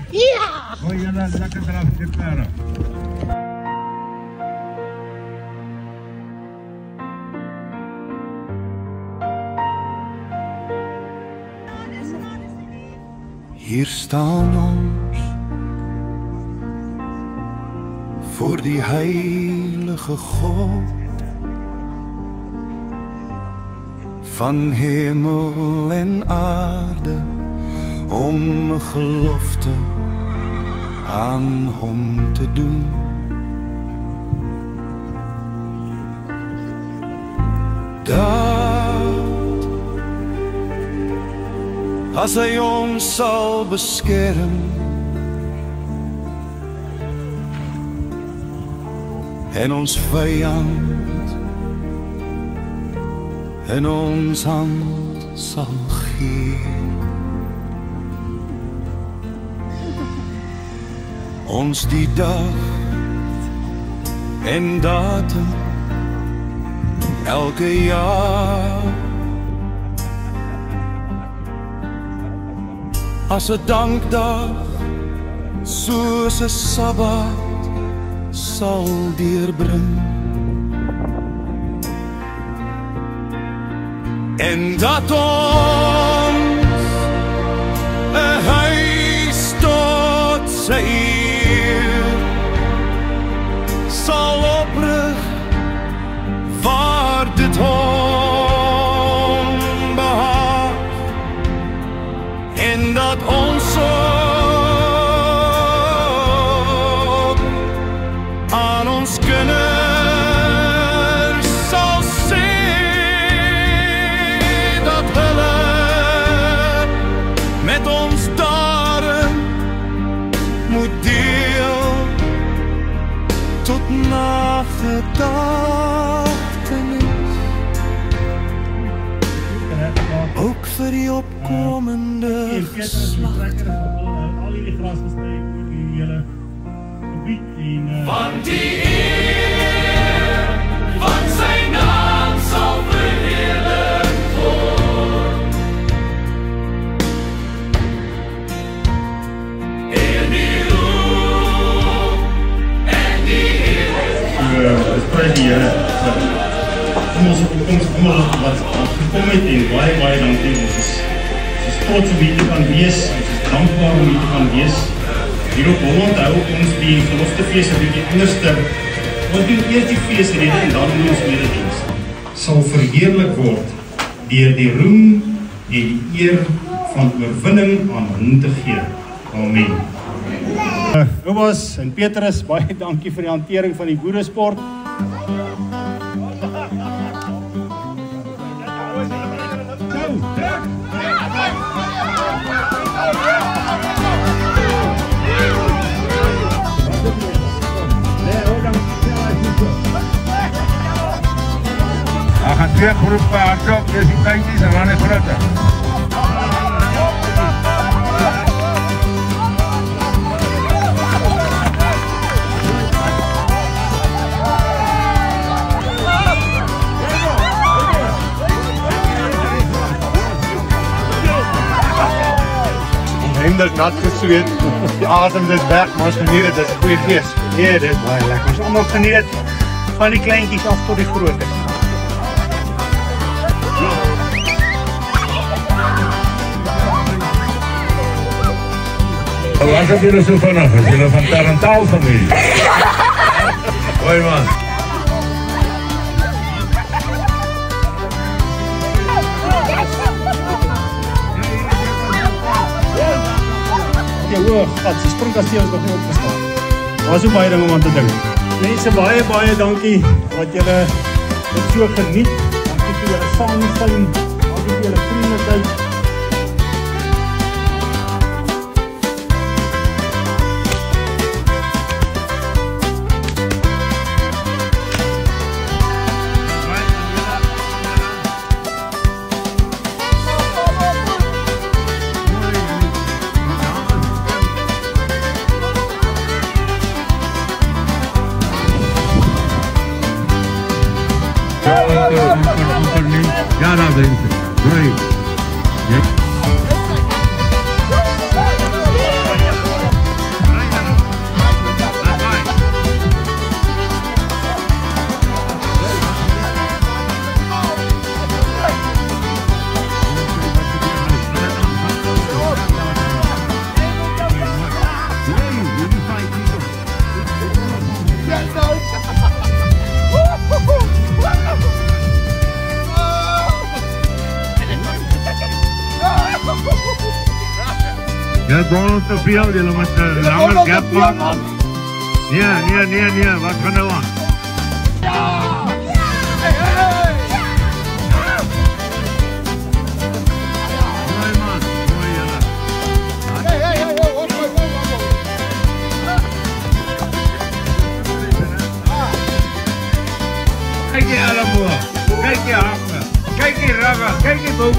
Ja! Gooi jullie lekker eraf zitten. Hier staan ons voor die heilige God van hemel en aarde om 'n gelofte aan hom te doen. Dat as hy ons sal beskerm en ons vyand in ons hand sal gee. Ons die dag en datum elke jaar as 'n dankdag soos 'n Sabbat sal deurbring. En dat ons 'n huis tot sy eer sal oprig waar dit hom behaag, en dat ons ook aan ons kinders sal sê dat hulle met ons daarin moet deel tot nagedagtenis, ook vir die opkomende geslag. Al die gras gesny oor die hele gebied en Want die eer van sy naam sal verheerlik word. En die roep en die eer. Dis prys die Here. Kom ons wat gekom het en baie dankie. Ons is trots om hier te kan wees. Ons is dankbaar om hier te kan wees. Hier op Holland hou ons die geloftefees 'n bietjie anderster. Ons doen eers die feesrede en dan doen ons medediens. Sal verheerlik word deur die roem en die eer van oorwinning aan hom te gee. Amen. Obas en Petrus, baie dankie vir die hantering van die boeresport. Daar gaan twee groepe hardloop, dis die kleintjies en dan die grote. Hendrik nat gesweet, die asem is weg, maar ons geniet dit, dit is 'n goeie fees. Nee, dit is baie lekker. Ons almal geniet dit, van die kleintjies af tot die grootes. Waar is julle so vinnig? Is julle van Tarantaal familie? Hoi man. Die springkasteel is nog nie opgestaan. Daar is so baie dinge om aan te dink. Mense, baie dankie wat julle dit so geniet. Dankie vir julle saamsyn. Dankie vir julle vriendelikheid. Ja, daar drinken. Great. Dit bol te veel, julle moet 'n langer gap maak. Nee, wat gaan nou aan? Mooi man, mooi julle. Kyk die elleboog, kyk die hakke, kyk die rugge, kyk die boek.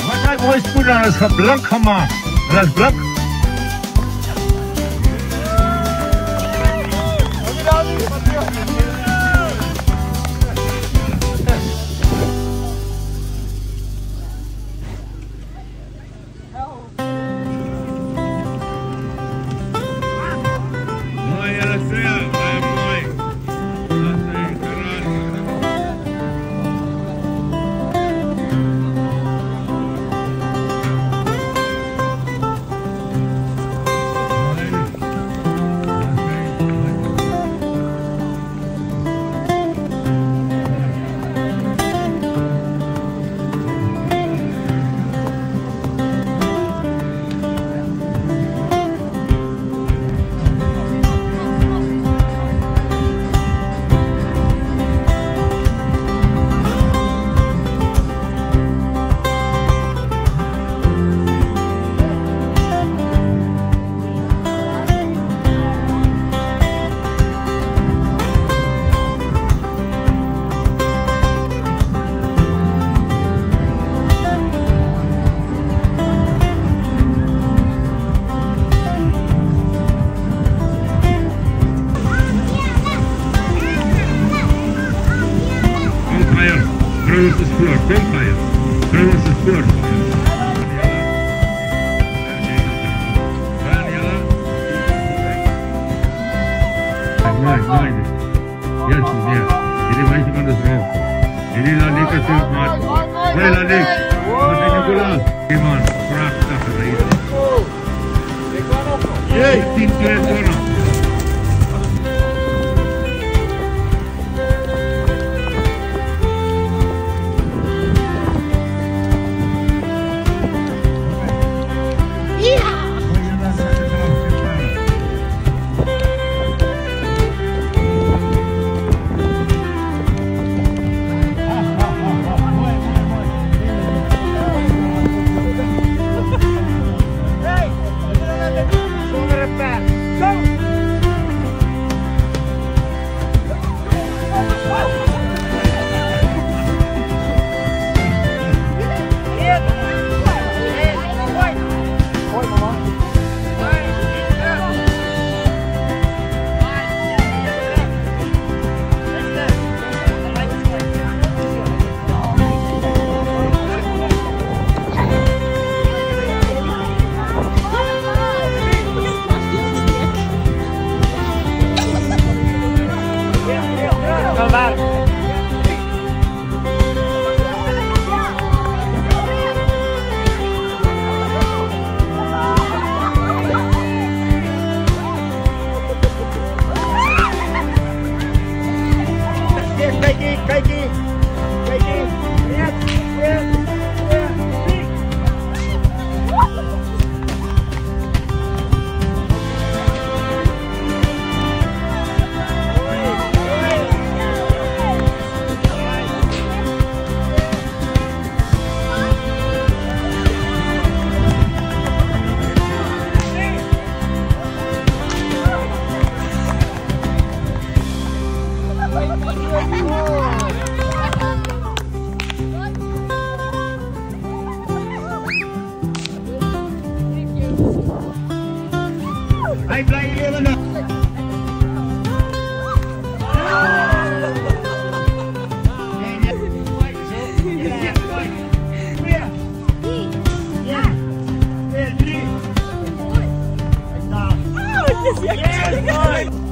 Wat hy mooi spoed aan is geblink gemaak. Dat is blik. Mooi, julle twee, baie mooi. Dat is geraad. Grootste spoor, kom Fire. Grootste spoor. Mooi. Ja, hierdie meisie kan dus rond. Hierdie laat niks doen, maar twee laat niks. Wat is Nicolas? Die man, prachtig gereden. Jee, 10 keer corner. Hy bly lewende. Yes,